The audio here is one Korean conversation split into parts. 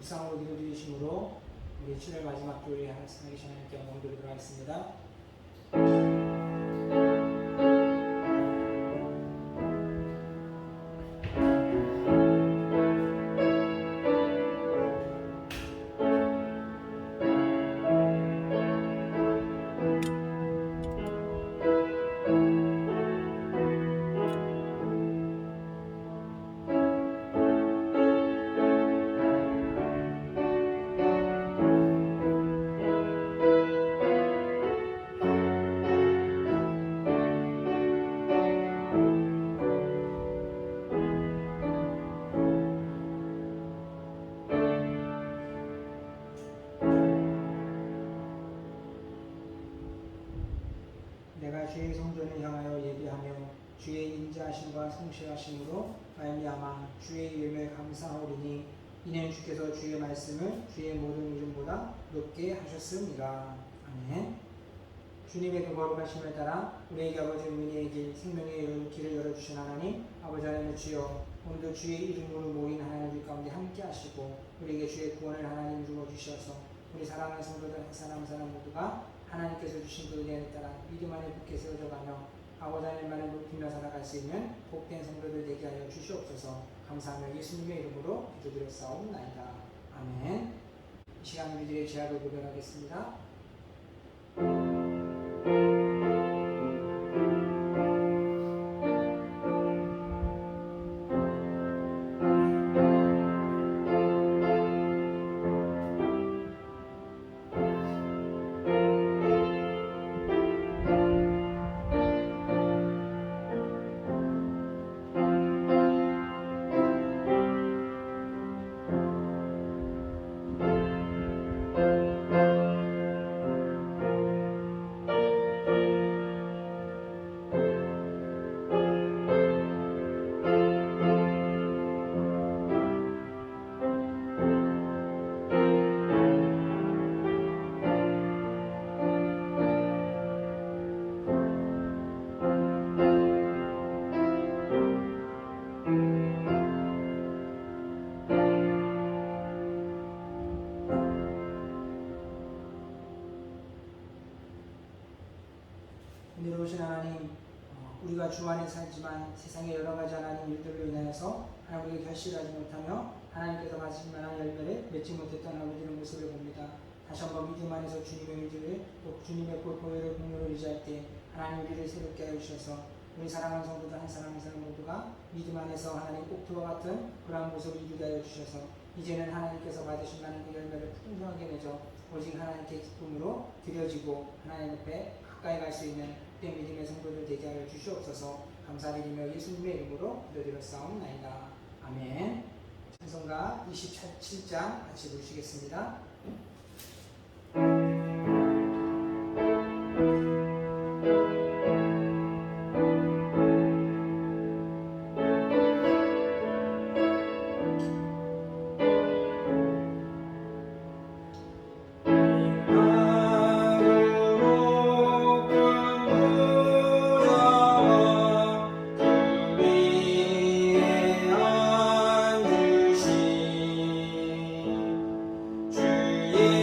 묵상으로 기도드리심으로 우리 7월 마지막 교회 하기 전에 함께 엉도리도록 하겠습니다. 내가 주의 성전을 향하여 예배하며 주의 인자하심과 성실하심으로 말미암아 주의 이름을 감사하오리니 이는 주께서 주의 말씀을 주의 모든 이름보다 높게 하셨습니다. 아멘. 주님의 그 거룩하심을 따라 우리에게 아버지 은혜의 길 생명의 길을 열어주신 하나님 아버지 하나님 주여 오늘도 주의 이름으로 모인 하나님들 가운데 함께 하시고 우리에게 주의 구원을 하나님 주어 주셔서 우리 사랑하는 성도들 한 사람 한 사람 모두가 하나님께서 주신 그 은혜에 따라 믿음 안에 굳게 세워져가며 아버지 하나님만을 높이며 살아갈 수 있는 복된 성도들 되게 하여 주시옵소서. 감사하며 예수님의 이름으로 기도드렸사옵나이다. 아멘. 이 시간 우리들의 죄악을 고백하겠습니다. 은혜로우신 하나님, 우리가 주 안에 살지만 세상의 여러 가지 하나님 일들로 인하여서 하나님에게 결실하지 못하며 하나님께서 가지신 만한 열매를 맺지 못했던 아버지의 모습을 봅니다. 다시 한번 믿음 안에서 주님의 의지를 또 주님의 보혈을 공로를 의지할 때 하나님 우리를 새롭게 하여 주셔서 우리 사랑하는 성도들 한 사람 한 사람 모두가 믿음 안에서 하나님 꼭두와 같은 그러한 모습을 이루게 하여 주셔서 이제는 하나님께서 받으신 많은 그 열매를 풍성하게 맺어 오직 하나님께 기쁨으로 드려지고 하나님 옆에 가까이 갈 수 있는 그때 믿음의 성도들 되게 하여 주시옵소서. 감사드리며 예수님의 이름으로 기도드렸사옵나이다. 아멘. 찬송가 27장 같이 부르시겠습니다. 주의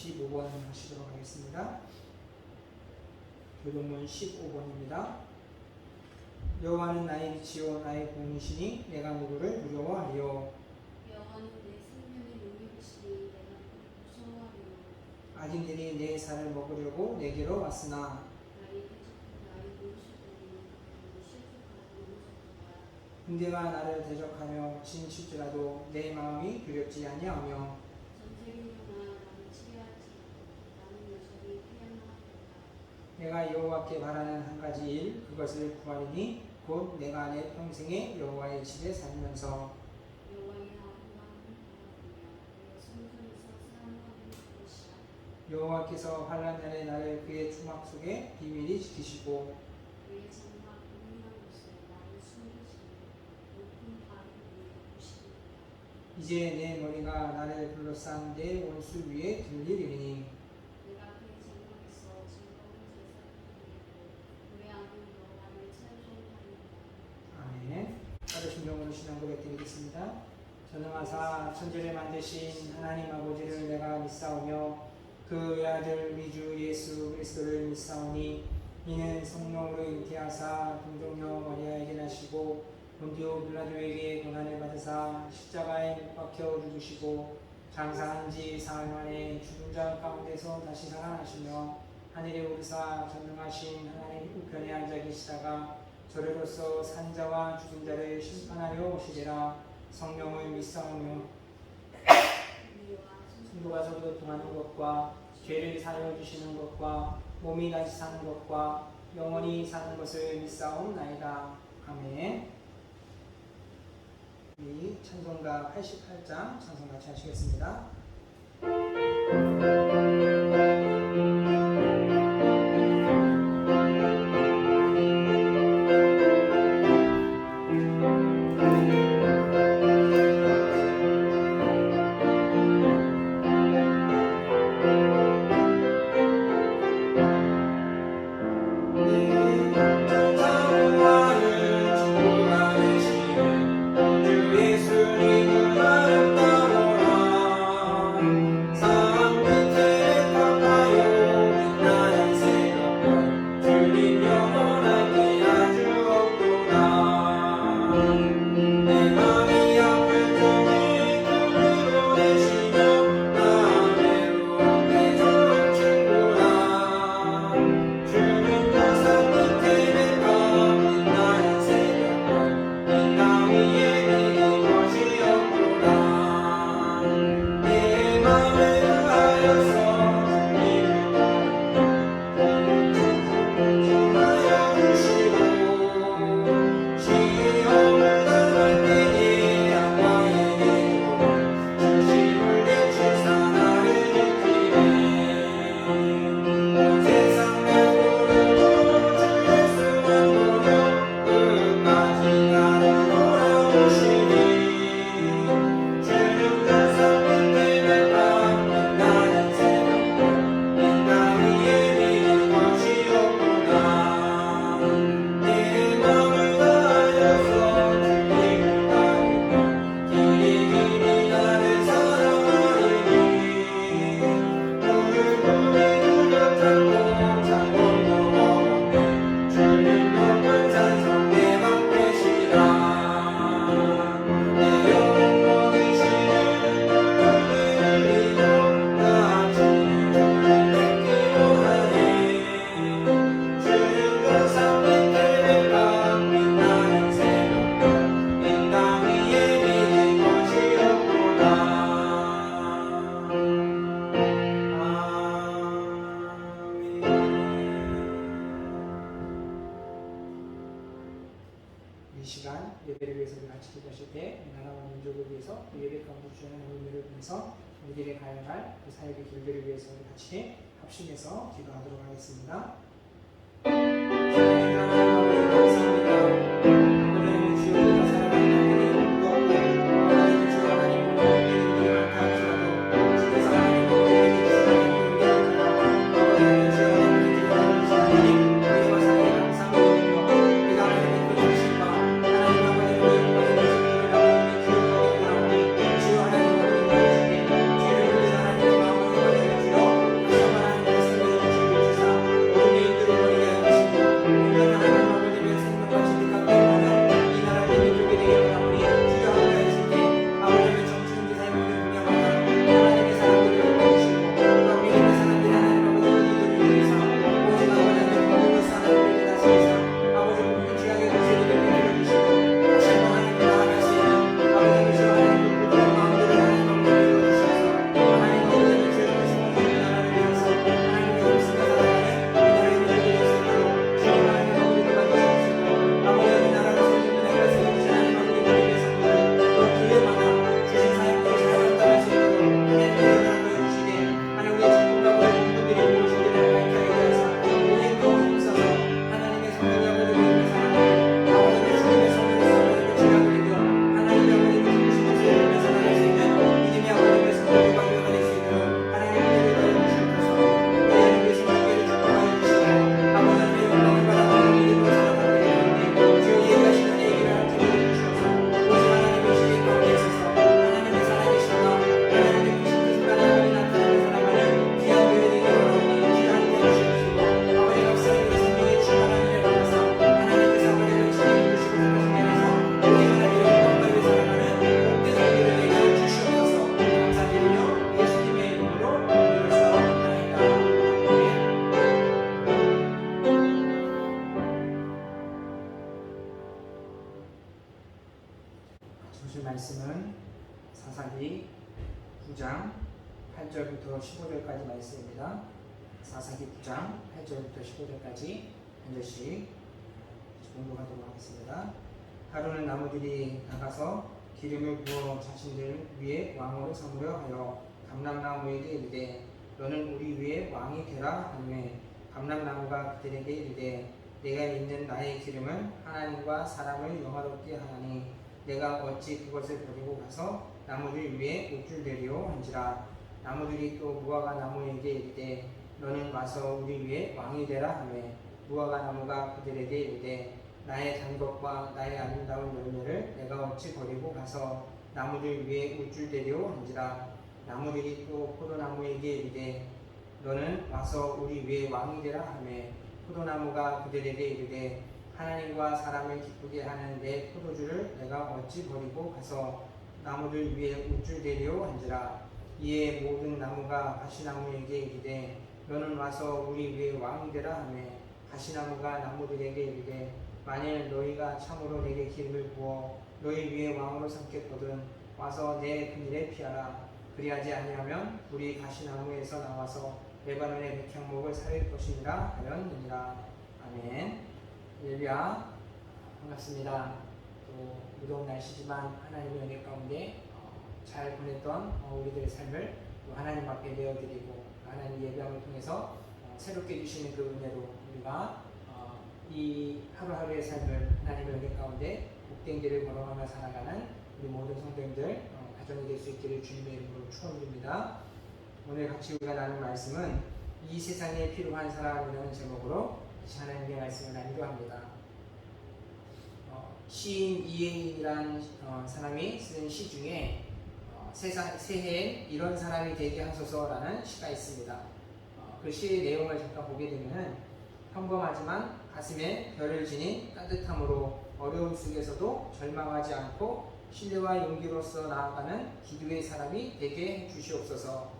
15번 하시도록 하겠습니다. 교동문 15번입니다. 여호와는 나의 빛이요 나의 공이시니 내가 누구를 두려워하리요. 여호와는 내 생명의 능력이시니 내가 무서워하리요. 악인들이 내 살을 먹으려고 내게로 왔으나 나의 대적한 나의 노릇이더니 실족하는 노릇이더라. 군대가 나를 대적하며 진칠지라도 내 마음이 두렵지 아니하며 전쟁이 일어나 나는 치료할지라도 나는 여전히 태양하리라. 내가 여호와께 바라는 한 가지 일 그것을 구하리니 곧 내가 내 평생에 여호와의 집에 살면서 여호와의 아름다움을 바라보며 그의 성전에서 사랑하는 것이라. 여호와께서 환난 날에 나를 그의 주막 속에 비밀히 지키시고 그의 장막 은밀한 곳에 나를 숨기시니 높은 바위 위에 두시리라. 이제 내 머리가 나를 둘러싼 내 원수 위에 들리리니 내가 그의 장막에서 즐거운 제사를 드리고 그의 안은 여호와를 찬송하리라. 아멘. 따르신 명으로 신앙 고백드리겠습니다. 전능하사 천지를 만드신 하나님 아버지를 내가 믿사오며 그 외아들 우리 주 예수 그리스도를 믿사오니 이는 성령으로 잉태하사 동정녀 마리아에게 나시고 본디오 빌라도에게 고난을 받으사 십자가에 못 박혀 죽으시고 장사한 지 사흘 만에 죽은 자 가운데서 다시 살아나시며 하늘에 오르사 전능하신 하나님 우편에 앉아 계시다가 저래로서 산자와 죽은 자를 심판하려 오시리라. 성령을 믿사오며 성도가 서로 통하는 것과 죄를 사하여 주시는 것과 몸이 다시 사는 것과 영원히 사는 것을 믿사옵나이다. 아멘. 우리 찬송가 88장 찬송 같이 하시겠습니다. 예배를 위해서 우리 같이 기도하실 때 나라와 민족을 위해서 그 예배 가운데 주시는 은혜를 통해서 우리들의 가야 할 그 사역의 길들을 위해서 우리 같이 합심해서 기도하도록 하겠습니다. 사사기 9장 8절부터 15절까지 말씀입니다. 사사기 9장 8절부터 15절까지 한 절씩 공독하도록 하겠습니다. 하루는 나무들이 나가서 기름을 부어 자신들 위에 왕으로 삼으려 하여 감람나무에게 이르되 너는 우리 위에 왕이 되라 하매 감람나무가 그들에게 이르되 내가 있는 나의 기름은 하나님과 사람을 영화롭게 하나니 내가 어찌 그것을 버리고 가서 나무들 위에 옥줄되리요 한지라. 나무들이 또 무화과 나무에게 이르되 너는 와서 우리 위에 왕이 되라 하매 무화과 나무가 그들에게 이르되 나의 단 것과 나의 아름다운 열매를 내가 어찌 버리고 가서 나무들 위에 옥줄되리요 한지라. 나무들이 또 포도나무에게 이르되 너는 와서 우리 위에 왕이 되라 하매 포도나무가 그들에게 이르되 하나님과 사람을 기쁘게 하는 내 포도주를 내가 어찌 버리고 가서 나무들 위에 옥줄되리요 한지라. 이에 모든 나무가 가시나무에게 이르되 너는 와서 우리 위에 왕이 되라 하매 가시나무가 나무들에게 이르되 만일 너희가 참으로 내게 기름을 부어 너희 위에 왕으로 삼겠거든 와서 내 그늘에 피하라. 그리하지 아니하면 우리 가시나무에서 나와서 레바논의 백향목을 살릴 것이니라 하였느니라. 아멘. 할렐루야. 반갑습니다. 또 무더운 날씨지만 하나님의 은혜 가운데 잘 보냈던 우리들의 삶을 하나님 앞에 내어드리고 하나님 예배함을 통해서 새롭게 주시는 그 은혜로 우리가 이 하루하루의 삶을 하나님의 은혜 가운데 복된 길을 걸어가며 살아가는 우리 모든 성도님들 가정이 될 수 있기를 주님의 이름으로 축원드립니다. 오늘 같이 우리가 나눌 말씀은 이 세상에 필요한 사람이라는 제목으로 하나님의 말씀을 나누려 합니다. 시인 이혜인이라는 사람이 쓴 시 중에 새해엔 이런 사람이 되게 하소서라는 시가 있습니다. 그 시의 내용을 잠깐 보게 되면 평범하지만 가슴에 별을 지닌 따뜻함으로 어려움 속에서도 절망하지 않고 신뢰와 용기로서 나아가는 기도의 사람이 되게 해주시옵소서.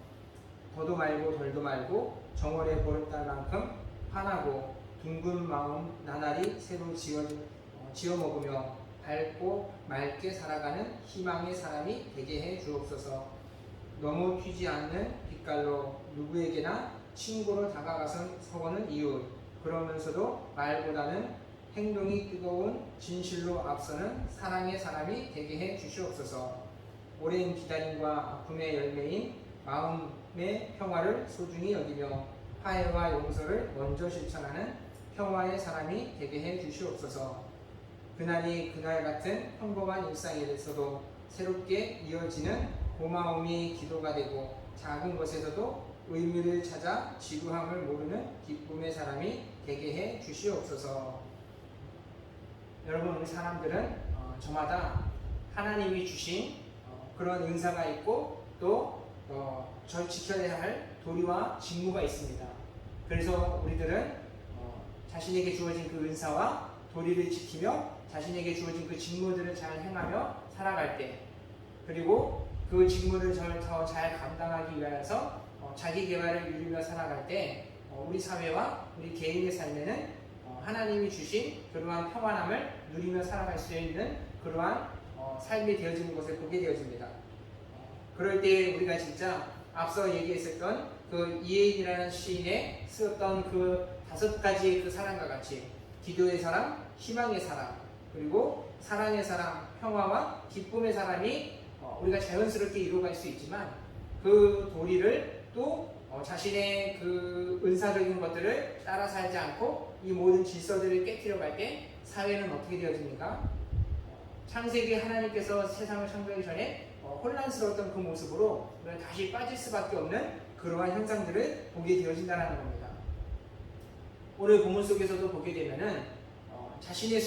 더도 말고 덜도 말고 정월의 보름달만큼 환하고 둥근 마음 나날이 새로 지어 먹으며 밝고 맑게 살아가는 희망의 사람이 되게 해 주옵소서. 너무 튀지 않는 빛깔로 누구에게나 친구로 다가가서는 이웃, 그러면서도 말보다는 행동이 뜨거운 진실로 앞서는 사랑의 사람이 되게 해 주시옵소서. 오랜 기다림과 아픔의 열매인 마음의 평화를 소중히 여기며 화해와 용서를 먼저 실천하는 평화의 사람이 되게 해 주시옵소서. 그날이 그날 같은 평범한 일상에서도 새롭게 이어지는 고마움이 기도가 되고 작은 것에서도 의미를 찾아 지루함을 모르는 기쁨의 사람이 되게 해 주시옵소서. 여러분, 우리 사람들은 저마다 하나님이 주신 그런 은사가 있고 또 저 지켜야 할 도리와 직무가 있습니다. 그래서 우리들은 자신에게 주어진 그 은사와 도리를 지키며 자신에게 주어진 그 직무들을 잘 행하며 살아갈 때, 그리고 그 직무를 더 잘 감당하기 위해서 자기 개발을 누리며 살아갈 때 우리 사회와 우리 개인의 삶에는 하나님이 주신 그러한 평안함을 누리며 살아갈 수 있는 그러한 삶이 되어지는 것을 보게 되어집니다. 그럴 때 우리가 진짜 앞서 얘기했었던 그 이혜인이라는 시인의 쓰였던 그 5가지의 그 사랑과 같이 기도의 사람, 희망의 사람, 그리고 사랑의 사람, 평화와 기쁨의 사람이 우리가 자연스럽게 이루어갈 수 있지만 그 도리를 또 자신의 그 은사적인 것들을 따라 살지 않고 이 모든 질서들을 깨뜨려 갈 때 사회는 어떻게 되어집니까? 창세기 하나님께서 세상을 창조하기 전에 혼란스러웠던 그 모습으로 다시 빠질 수밖에 없는 그러한 현상들을 보게 되어진다는 겁니다. 오늘 본문 속에서도 보게 되면은 자신의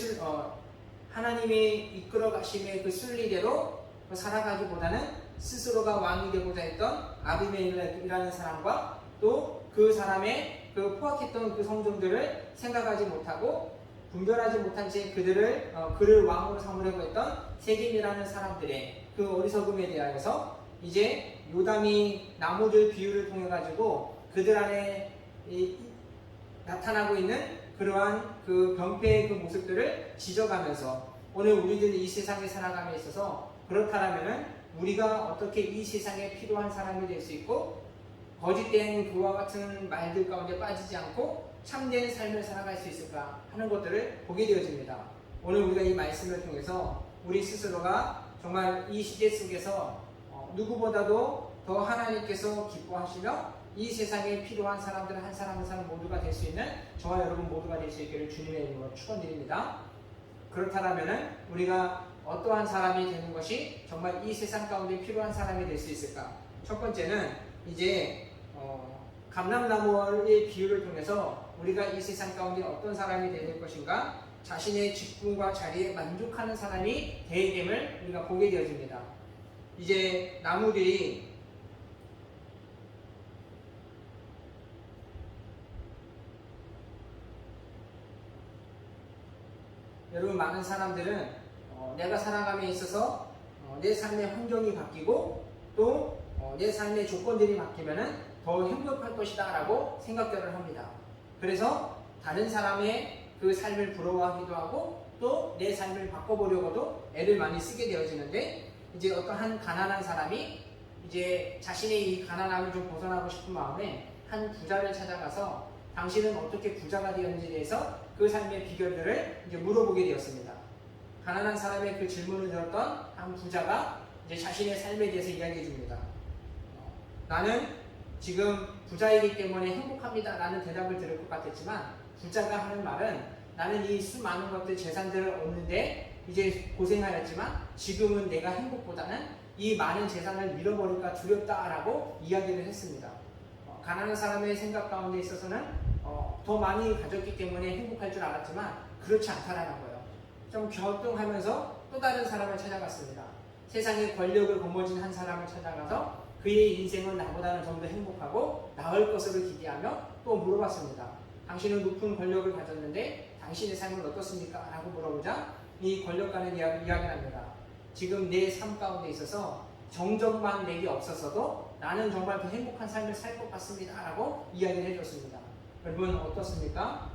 하나님이 이끌어 가심의 그 순리대로 살아가기보다는 스스로가 왕이 되고자 했던 아비멜렉이라는 사람과 또 그 사람의 그 포악했던 그 성정들을 생각하지 못하고 분별하지 못한 채 그를 왕으로 삼으려고 했던 세겜이라는 사람들의 그 어리석음에 대하여서 이제 요담이 나무들 비유를 통해 가지고 그들 안에 나타나고 있는 그러한 그 병폐의 그 모습들을 지적하면서 오늘 우리들이 이 세상에 살아감에 있어서 그렇다라면은 우리가 어떻게 이 세상에 필요한 사람이 될 수 있고 거짓된 그와 같은 말들 가운데 빠지지 않고 참된 삶을 살아갈 수 있을까 하는 것들을 보게 되어집니다. 오늘 우리가 이 말씀을 통해서 우리 스스로가 정말 이 시대 속에서 누구보다도 더 하나님께서 기뻐하시며 이 세상에 필요한 사람들 한 사람 한 사람 모두가 될 수 있는 저와 여러분 모두가 될 수 있기를 주님의 이름으로 축원드립니다. 그렇다면 우리가 어떠한 사람이 되는 것이 정말 이 세상 가운데 필요한 사람이 될 수 있을까? 첫 번째는 이제 감람나무의 비유를 통해서 우리가 이 세상 가운데 어떤 사람이 될 것인가? 자신의 직분과 자리에 만족하는 사람이 되게 됨을 우리가 보게 되어집니다. 이제 나무들이 여러분 많은 사람들은 내가 살아감에 있어서 내 삶의 환경이 바뀌고 또 내 삶의 조건들이 바뀌면은 더 행복할 것이다 라고 생각들을 합니다. 그래서 다른 사람의 그 삶을 부러워하기도 하고 또 내 삶을 바꿔보려고도 애를 많이 쓰게 되어지는데 이제 어떠한 가난한 사람이 이제 자신의 이 가난함을 좀 벗어나고 싶은 마음에 한 부자를 찾아가서 당신은 어떻게 부자가 되었는지에 대해서 그 삶의 비결들을 이제 물어보게 되었습니다. 가난한 사람의 그 질문을 들었던 한 부자가 이제 자신의 삶에 대해서 이야기해 줍니다. 나는 지금 부자이기 때문에 행복합니다 라는 대답을 들을 것 같았지만 부자가 하는 말은 나는 이 수많은 것들 재산들을 얻는데 이제 고생하였지만 지금은 내가 행복보다는 이 많은 재산을 잃어버릴까 두렵다라고 이야기를 했습니다. 가난한 사람의 생각 가운데 있어서는 더 많이 가졌기 때문에 행복할 줄 알았지만 그렇지 않다라는 거예요. 좀 갸우뚱하면서 또 다른 사람을 찾아갔습니다. 세상의 권력을 거머쥔 한 사람을 찾아가서 그의 인생은 나보다는 좀 더 행복하고 나을 것으로 기대하며 또 물어봤습니다. 당신은 높은 권력을 가졌는데 당신의 삶은 어떻습니까? 라고 물어보자 이 권력가는 이야기를 합니다. 지금 내 삶 가운데 있어서 정적만 내게 없었어도 나는 정말 더 행복한 삶을 살 것 같습니다 라고 이야기를 해줬습니다. 여러분 어떻습니까?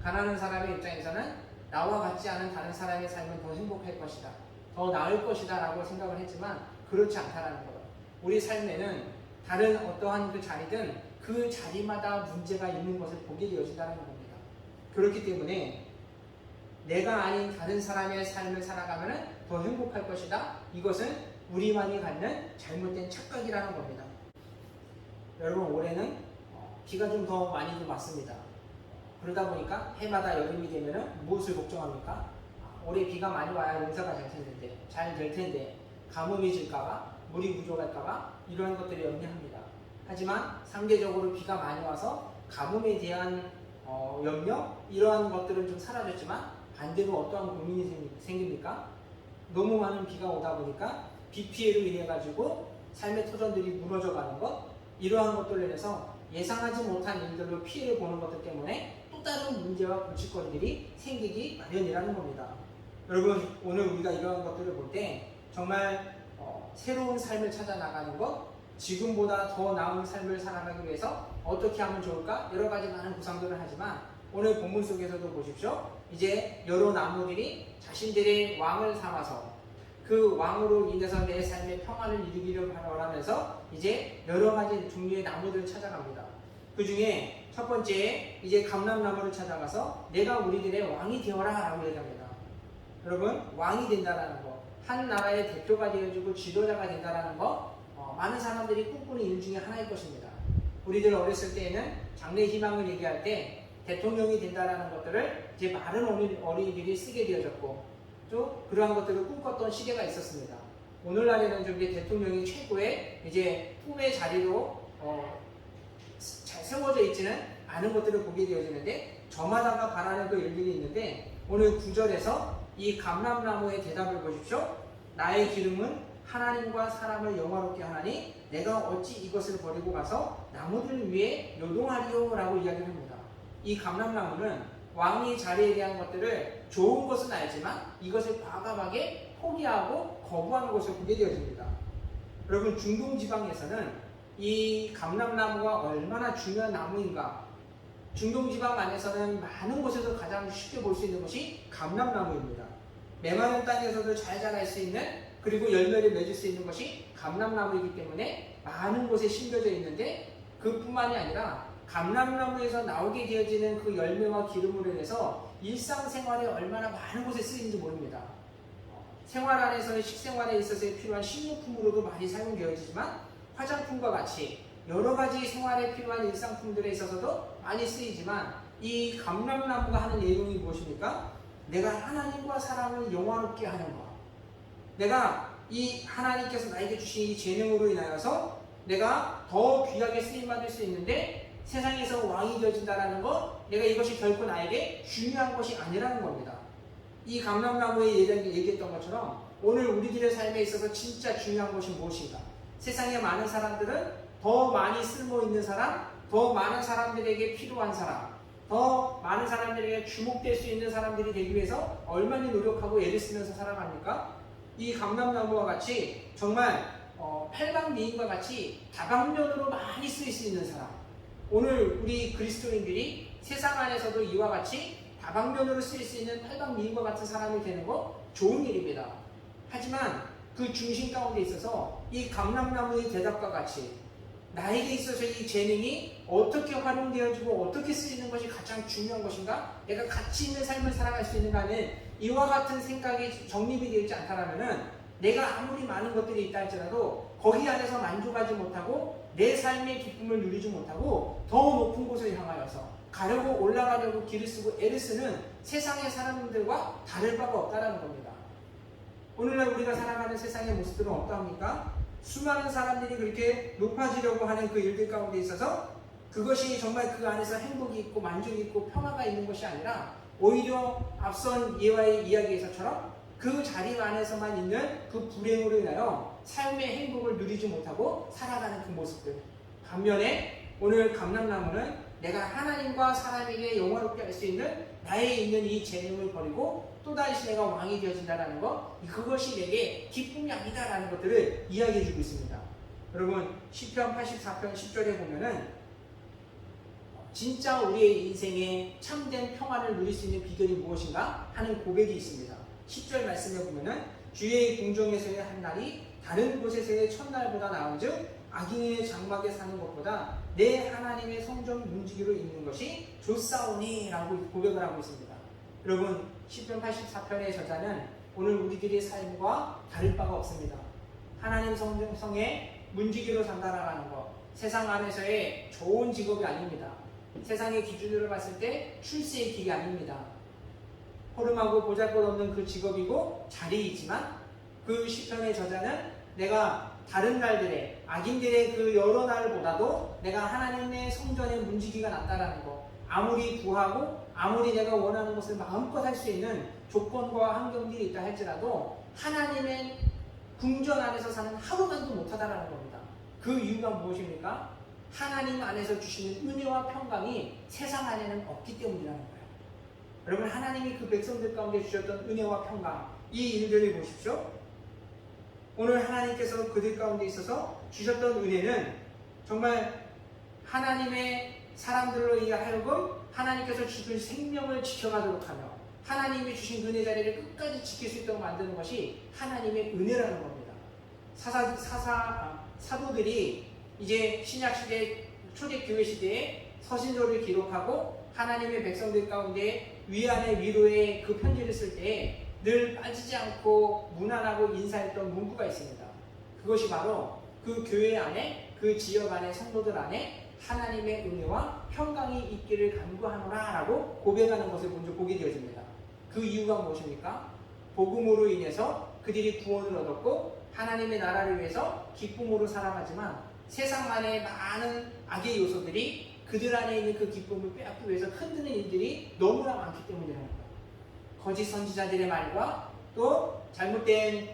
가난한 사람의 입장에서는 나와 같지 않은 다른 사람의 삶은 더 행복할 것이다, 더 나을 것이다 라고 생각을 했지만 그렇지 않다라는 거예요. 우리 삶에는 다른 어떠한 그 자리든 그 자리마다 문제가 있는 것을 보게 되어진다는 겁니다. 그렇기 때문에 내가 아닌 다른 사람의 삶을 살아가면 더 행복할 것이다. 이것은 우리만이 갖는 잘못된 착각이라는 겁니다. 여러분 올해는 비가 좀 더 많이 좀 왔습니다. 그러다 보니까 해마다 여름이 되면 무엇을 걱정합니까? 올해 비가 많이 와야 농사가 잘 될 텐데 가뭄이 질까봐 물이 부족할까봐 이러한 것들을 염려합니다. 하지만 상대적으로 비가 많이 와서 가뭄에 대한 염려 이러한 것들은 좀 사라졌지만 반대로 어떠한 고민이 생깁니까? 너무 많은 비가 오다 보니까 비 피해로 인해 가지고 삶의 터전들이 무너져가는 것 이러한 것들로 인해서 예상하지 못한 일들로 피해를 보는 것들 때문에 또 다른 문제와 골칫거리들이 생기기 마련이라는 겁니다. 여러분 오늘 우리가 이러한 것들을 볼 때 정말 새로운 삶을 찾아 나가는 것, 지금보다 더 나은 삶을 살아가기 위해서 어떻게 하면 좋을까? 여러 가지 많은 구상들을 하지만 오늘 본문 속에서도 보십시오. 이제 여러 나무들이 자신들의 왕을 삼아서 그 왕으로 인해서 내 삶의 평화를 이루기를 바라면서 이제 여러 가지 종류의 나무들을 찾아갑니다. 그 중에 첫 번째 이제 감람나무를 찾아가서 내가 우리들의 왕이 되어라 라고 얘기합니다. 여러분 왕이 된다라는 거, 한 나라의 대표가 되어지고 지도자가 된다라는 거 많은 사람들이 꿈꾸는 일 중에 하나일 것입니다. 우리들 어렸을 때에는 장래 희망을 얘기할 때 대통령이 된다라는 것들을 이제 많은 어린이들이 쓰게 되어졌고 또 그러한 것들을 꿈꿨던 시대가 있었습니다. 오늘날에는 좀 이제 대통령이 최고의 이제 꿈의 자리로 잘 세워져 있지는 않은 것들을 보게 되어지는데 저마다가 바라는 그 일들이 있는데 오늘 9절에서 이 감람나무의 대답을 보십시오. 나의 기름은 하나님과 사람을 영화롭게 하나니 내가 어찌 이것을 버리고 가서 나무들 위에 요동하리요 라고 이야기를 합니다. 이 감람나무는 왕의 자리에 대한 것들을 좋은 것은 알지만 이것을 과감하게 포기하고 거부하는 것을 보게 되어집니다. 여러분 중동 지방에서는 이 감람나무가 얼마나 중요한 나무인가. 중동 지방 안에서는 많은 곳에서 가장 쉽게 볼 수 있는 것이 감람나무입니다. 메마른 땅에서도 잘 자랄 수 있는 그리고 열매를 맺을 수 있는 것이 감람나무이기 때문에 많은 곳에 심겨져 있는데, 그뿐만이 아니라 감람나무에서 나오게 되어지는 그 열매와 기름으로 인해서 일상생활에 얼마나 많은 곳에 쓰이는지 모릅니다. 생활 안에서는 식생활에 있어서 필요한 식료품으로도 많이 사용되어지지만, 화장품과 같이 여러 가지 생활에 필요한 일상품들에 있어서도 많이 쓰이지만, 이 감람나무가 하는 내용이 무엇입니까? 내가 하나님과 사람을 영화롭게 하는 것. 내가 이 하나님께서 나에게 주신 이 재능으로 인하여서 내가 더 귀하게 쓰임받을 수 있는데, 세상에서 왕이 되어진다는 것, 내가 이것이 결코 나에게 중요한 것이 아니라는 겁니다. 이 감람나무에 얘기했던 것처럼 오늘 우리들의 삶에 있어서 진짜 중요한 것이 무엇인가? 세상에 많은 사람들은 더 많이 쓸모있는 사람, 더 많은 사람들에게 필요한 사람, 더 많은 사람들에게 주목될 수 있는 사람들이 되기 위해서 얼마나 노력하고 애를 쓰면서 살아갑니까? 이 감람나무와 같이 정말 팔방미인과 같이 다방면으로 많이 쓰일 수 있는 사람, 오늘 우리 그리스도인들이 세상 안에서도 이와 같이 다방면으로 쓰일 수 있는 팔방미인과 같은 사람이 되는 거 좋은 일입니다. 하지만 그 중심 가운데 있어서 이 감람나무의 대답과 같이 나에게 있어서 이 재능이 어떻게 활용되어지고 어떻게 쓰이는 것이 가장 중요한 것인가? 내가 가치 있는 삶을 살아갈 수 있는가는 이와 같은 생각이 정립이 되어 있지 않다면 내가 아무리 많은 것들이 있다 할지라도 거기 안에서 만족하지 못하고 내 삶의 기쁨을 누리지 못하고 더 높은 곳을 향하여서 가려고 올라가려고 길을 쓰고 애를 쓰는 세상의 사람들과 다를 바가 없다는 겁니다. 오늘날 우리가 살아가는 세상의 모습들은 어떠합니까? 수많은 사람들이 그렇게 높아지려고 하는 그 일들 가운데 있어서 그것이 정말 그 안에서 행복이 있고 만족이 있고 평화가 있는 것이 아니라 오히려 앞선 예화의 이야기에서처럼 그 자리 안에서만 있는 그 불행으로 인하여 삶의 행복을 누리지 못하고 살아가는 그 모습들. 반면에 오늘 감람나무는 내가 하나님과 사람에게 영화롭게 할 수 있는 나에 있는 이 재능을 버리고 또다시 내가 왕이 되어진다는 것, 그것이 내게 기쁨이 아니다라는 것들을 이야기해 주고 있습니다. 여러분, 시편 84편 10절에 보면은 진짜 우리의 인생에 참된 평안을 누릴 수 있는 비결이 무엇인가 하는 고백이 있습니다. 10절 말씀에 보면은 주의 궁정에서의 한 날이 다른 곳에서의 첫날보다 나은즉 악인의 장막에 사는 것보다 내 하나님의 성전 문지기로 있는 것이 좋사오니 라고 고백을 하고 있습니다. 여러분, 시편 84편의 저자는 오늘 우리들의 삶과 다를 바가 없습니다. 하나님 성에 문지기로 산다라는 것, 세상 안에서의 좋은 직업이 아닙니다. 세상의 기준으로 봤을 때 출세의 길이 아닙니다. 호름하고 보잘것없는 그 직업이고 자리이지만 그 시편의 저자는 내가 다른 날들의 악인들의 그 여러 날보다도 내가 하나님의 성전의 문지기가 낫다라는 것, 아무리 구하고 아무리 내가 원하는 것을 마음껏 할 수 있는 조건과 환경들이 있다 할지라도 하나님의 궁전 안에서 사는 하루만도 못하다라는 겁니다. 그 이유가 무엇입니까? 하나님 안에서 주시는 은혜와 평강이 세상 안에는 없기 때문이라는 거예요. 여러분, 하나님이 그 백성들 가운데 주셨던 은혜와 평강, 이 일들을 보십시오. 오늘 하나님께서 그들 가운데 있어서 주셨던 은혜는 정말 하나님의 사람들로 인해 하여금 하나님께서 주신 생명을 지켜가도록 하며 하나님이 주신 은혜 자리를 끝까지 지킬 수 있도록 만드는 것이 하나님의 은혜라는 겁니다. 사도들이 이제 신약시대 초대교회 시대에 서신서를 기록하고 하나님의 백성들 가운데 위안의 위로의 그 편지를 쓸 때 늘 빠지지 않고 무난하고 인사했던 문구가 있습니다. 그것이 바로 그 교회 안에, 그 지역 안에, 성도들 안에 하나님의 은혜와 평강이 있기를 간구하노라 라고 고백하는 것을 먼저 보게 되어집니다. 그 이유가 무엇입니까? 복음으로 인해서 그들이 구원을 얻었고 하나님의 나라를 위해서 기쁨으로 살아가지만 세상 안에 많은 악의 요소들이 그들 안에 있는 그 기쁨을 빼앗기 위해서 흔드는 일들이 너무나 많기 때문이라는 거예요. 거짓 선지자들의 말과 또 잘못된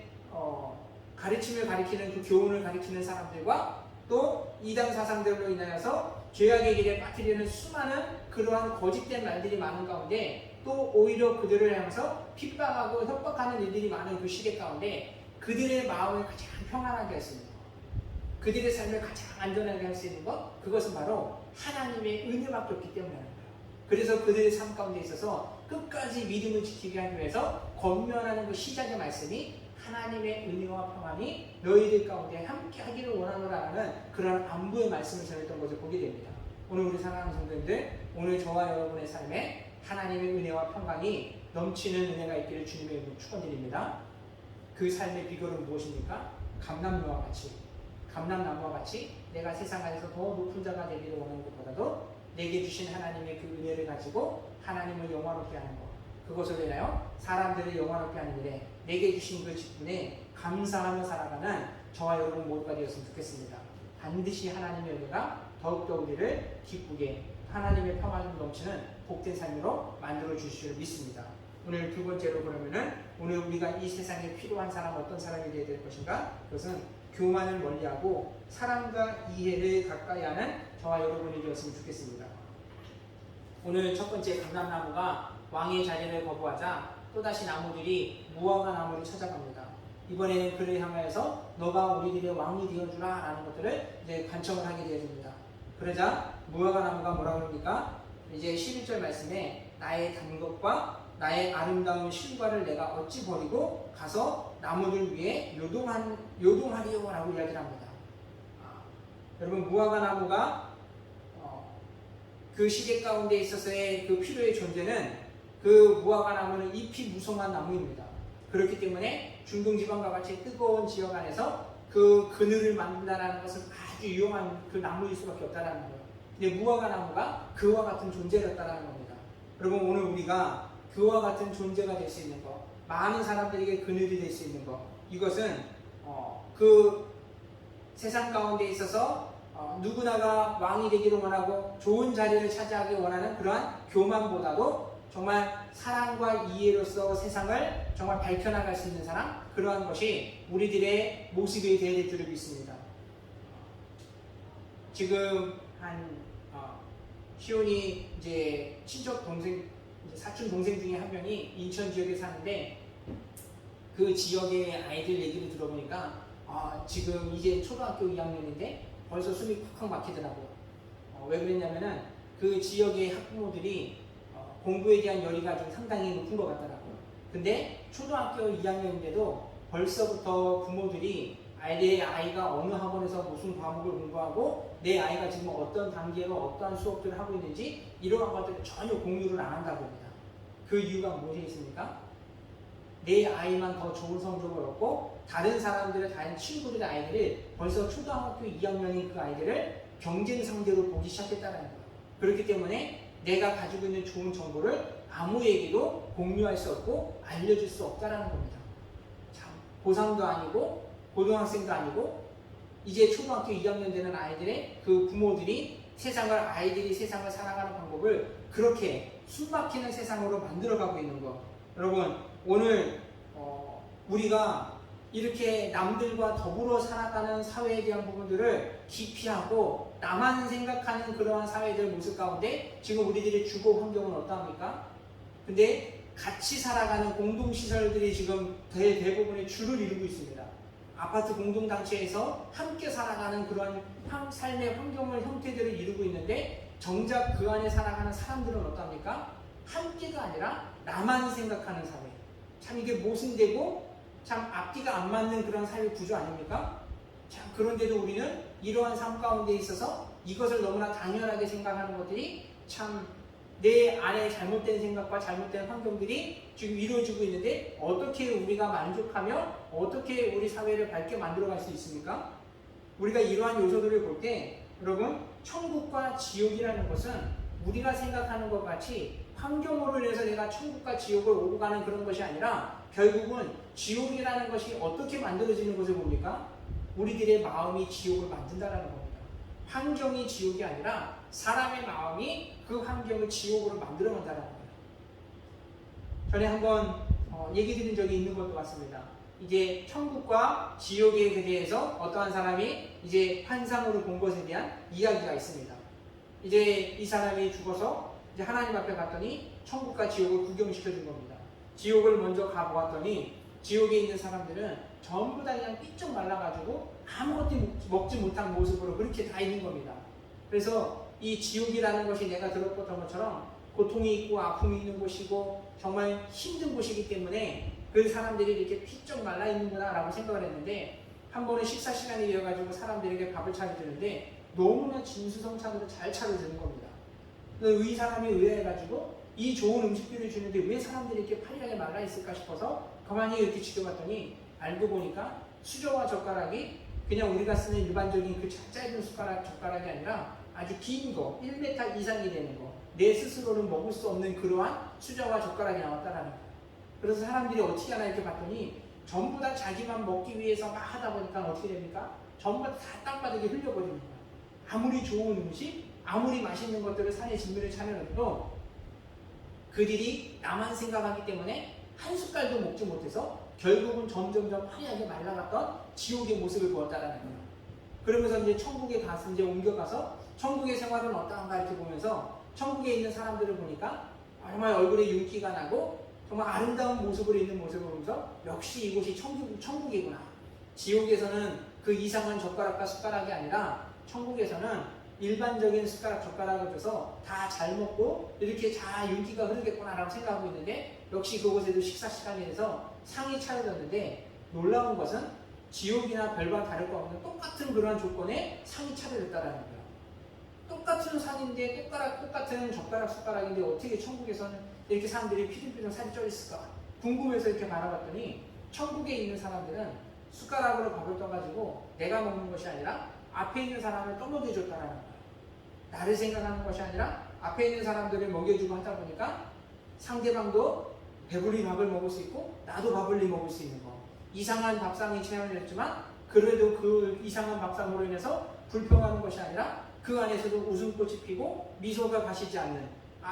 가르침을 가리키는 그 교훈을 가리키는 사람들과 또 이단 사상들로 인하여서 죄악의 길에 빠뜨리는 수많은 그러한 거짓된 말들이 많은 가운데 또 오히려 그들을 향해서 핍박하고 협박하는 일들이 많은 그 시대 가운데 그들의 마음을 가장 평안하게 할 수 있는 것, 그들의 삶을 가장 안전하게 할 수 있는 것, 그것은 바로 하나님의 은혜밖에 없기 때문이라는 거예요. 그래서 그들의 삶 가운데 있어서 끝까지 믿음을 지키게 하기 위해서 권면하는 그 시작의 말씀이 하나님의 은혜와 평안이 너희들 가운데 함께 하기를 원하노라라는 그런 안부의 말씀을 전했던 것을 보게 됩니다. 오늘 우리 사랑하는 성도님들, 오늘 저와 여러분의 삶에 하나님의 은혜와 평강이 넘치는 은혜가 있기를 주님의 이름으로 축원드립니다. 그 삶의 비결은 무엇입니까? 감람나무와 같이 내가 세상 안에서 더 높은 자가 되기를 원하는 것보다도 내게 주신 하나님의 그 은혜를 가지고 하나님을 영화롭게 하는 것, 그것을 위하여 사람들을 영화롭게 하는 일에 내게 주신 그 직분에 감사하며 살아가는 저와 여러분 모두가 되었으면 좋겠습니다. 반드시 하나님의 은혜가 더욱더 우리를 기쁘게 하나님의 평안을 넘치는 복된 삶으로 만들어 주실 줄 믿습니다. 오늘 두 번째로 그러면은 오늘 우리가 이 세상에 필요한 사람 어떤 사람이 되어야 될 것인가? 그것은 교만을 멀리하고 사랑과 이해를 가까이 하는 저와 여러분이 되었으면 좋겠습니다. 오늘 첫 번째 감람나무가 왕의 자리를 거부하자 또다시 나무들이 무화과 나무를 찾아갑니다. 이번에는 그를 향하여서 너가 우리들의 왕이 되어주라 라는 것들을 이제 간청을 하게 되어집니다. 그러자 무화과 나무가 뭐라고 합니까? 이제 11절 말씀에 나의 단 것과 나의 아름다운 실과를 내가 어찌 버리고 가서 나무들 위에 요동하리요 라고 이야기를 합니다. 여러분, 무화과 나무가 그 시대 가운데 있어서의 그 필요의 존재는 그 무화과 나무는 잎이 무성한 나무입니다. 그렇기 때문에 중동지방과 같이 뜨거운 지역 안에서 그 그늘을 만든다는 것은 아주 유용한 그 나무일 수밖에 없다는 거예요. 근데 무화과 나무가 그와 같은 존재였다는 겁니다. 여러분, 오늘 우리가 그와 같은 존재가 될 수 있는 것, 많은 사람들에게 그늘이 될 수 있는 것, 이것은 그 세상 가운데 있어서 누구나가 왕이 되기를 원하고 좋은 자리를 차지하기 원하는 그러한 교만보다도 정말 사랑과 이해로서 세상을 정말 밝혀나갈 수 있는 사람, 그러한 것이 우리들의 모습이 되어야 될 줄을 믿습니다. 지금 시온이 이제 친척 동생, 사촌 동생 중에 한 명이 인천 지역에 사는데 그 지역의 아이들 얘기를 들어보니까 지금 이제 초등학교 2학년인데 벌써 숨이 콱콱 막히더라고요. 왜 그랬냐면은 그 지역의 학부모들이 공부에 대한 열의가 좀 상당히 높은 것 같더라고요. 근데 초등학교 2학년인데도 벌써부터 부모들이 내 아이가 어느 학원에서 무슨 과목을 공부하고 내 아이가 지금 어떤 단계로 어떠한 수업들을 하고 있는지 이러한 것들을 전혀 공유를 안 한다고 합니다. 그 이유가 무엇이 있습니까? 내 아이만 더 좋은 성적을 얻고 다른 사람들의 다른 친구들의 아이들을 벌써 초등학교 2학년인 그 아이들을 경쟁 상대로 보기 시작했다는 거예요. 그렇기 때문에 내가 가지고 있는 좋은 정보를 아무에게도 공유할 수 없고 알려줄 수 없다는 겁니다. 참, 고3도 아니고 고등학생도 아니고 이제 초등학교 2학년 되는 아이들의 그 부모들이 아이들이 세상을 살아가는 방법을 그렇게 숨막히는 세상으로 만들어가고 있는 것. 여러분, 오늘 우리가 이렇게 남들과 더불어 살아가는 사회에 대한 부분들을 기피하고 나만 생각하는 그러한 사회들 모습 가운데 지금 우리들의 주거 환경은 어떠합니까? 근데 같이 살아가는 공동시설들이 지금 대부분의 주를 이루고 있습니다. 아파트 공동단체에서 함께 살아가는 그런 삶의 환경을 형태들을 이루고 있는데 정작 그 안에 살아가는 사람들은 어떠합니까? 함께가 아니라 나만 생각하는 사회. 참 이게 모순되고 참 앞뒤가 안 맞는 그런 사회 구조 아닙니까? 참 그런데도 우리는 이러한 삶 가운데 있어서 이것을 너무나 당연하게 생각하는 것들이 참 내 안에 잘못된 생각과 잘못된 환경들이 지금 이루어지고 있는데 어떻게 우리가 만족하며 어떻게 우리 사회를 밝게 만들어갈 수 있습니까? 우리가 이러한 요소들을 볼 때 여러분, 천국과 지옥이라는 것은 우리가 생각하는 것 같이 환경으로 인해서 내가 천국과 지옥을 오고 가는 그런 것이 아니라 결국은 지옥이라는 것이 어떻게 만들어지는 것을 봅니까? 우리들의 마음이 지옥을 만든다는 겁니다. 환경이 지옥이 아니라 사람의 마음이 그 환경을 지옥으로 만들어간다는 겁니다. 전에 한번 얘기 드린 적이 있는 것도 같습니다. 이제 천국과 지옥에 대해서 어떠한 사람이 이제 환상으로 본 것에 대한 이야기가 있습니다. 이제 이 사람이 죽어서 이제 하나님 앞에 갔더니 천국과 지옥을 구경시켜 준 겁니다. 지옥을 먼저 가보았더니 지옥에 있는 사람들은 전부 다 그냥 삐쩍 말라가지고 아무것도 먹지 못한 모습으로 그렇게 다 있는 겁니다. 그래서 이 지옥이라는 것이 내가 들었던 것처럼 고통이 있고 아픔이 있는 곳이고 정말 힘든 곳이기 때문에 그 사람들이 이렇게 피쩍 말라 있는구나 라고 생각을 했는데, 한 번은 식사 시간이 되어가지고 사람들에게 밥을 차려주는데 너무나 진수성찬으로 잘 차려주는 겁니다. 이 사람이 의아해가지고 이 좋은 음식들을 주는데 왜 사람들이 이렇게 파리하게 말라 있을까 싶어서 가만히 이렇게 지켜봤더니, 알고 보니까 수저와 젓가락이 그냥 우리가 쓰는 일반적인 그 짧은 젓가락이 아니라 아주 긴 거, 1m 이상이 되는 거, 내 스스로는 먹을 수 없는 그러한 수저와 젓가락이 나왔다라는 거예요. 그래서 사람들이 어떻게 하나 이렇게 봤더니 전부 다 자기만 먹기 위해서 막 하다 보니까 어떻게 됩니까? 전부 다 땅바닥에 흘려버리는 거예요. 아무리 좋은 음식, 아무리 맛있는 것들을 산에 진미를 차려놔도 그들이 나만 생각하기 때문에 한 숟갈도 먹지 못해서 결국은 점점점 화려하게 말라갔던 지옥의 모습을 보았다라는 거예요. 그러면서 이제 천국에 가서 이제 옮겨가서 천국의 생활은 어떠한가 이렇게 보면서 천국에 있는 사람들을 보니까 정말 얼굴에 윤기가 나고 정말 아름다운 모습으로 있는 모습을 보면서 역시 이곳이 천국이구나. 지옥에서는 그 이상한 젓가락과 숟가락이 아니라 천국에서는 일반적인 숟가락, 젓가락을 줘서 다 잘 먹고 이렇게 잘 윤기가 흐르겠구나라고 생각하고 있는데, 역시 그곳에도 식사 시간이 돼서 상이 차려졌는데, 놀라운 것은 지옥이나 별과 다를 거 없는 똑같은 그러한 조건에 상이 차려졌다라는 거예요. 똑같은 상인데 똑같은 젓가락, 숟가락인데 어떻게 천국에서는 이렇게 사람들이 피둥피둥 살이 쪄 있을까 궁금해서 이렇게 바라봤더니, 천국에 있는 사람들은 숟가락으로 밥을 떠가지고 내가 먹는 것이 아니라 앞에 있는 사람을 떠먹여줬다라는 거예요. 나를 생각하는 것이 아니라 앞에 있는 사람들을 먹여주고 하다 보니까 상대방도 배불리 밥을 먹을 수 있고 나도 배불리 먹을 수 있는 거. 이상한 밥상이 차려졌지만 그래도 그 이상한 밥상으로 인해서 불평하는 것이 아니라 그 안에서도 웃음꽃이 피고 미소가 가시지 않는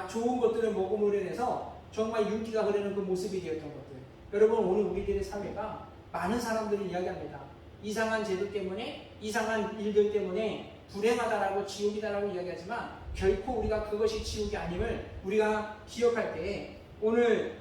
좋은 것들을 먹음으로 인해서 정말 윤기가 흐르는 그 모습이 되었던 것들. 여러분, 오늘 우리들의 사회가 많은 사람들이 이야기합니다. 이상한 제도 때문에, 이상한 일들 때문에 불행하다라고 지옥이다라고 이야기하지만 결코 우리가 그것이 지옥이 아님을 우리가 기억할 때에, 오늘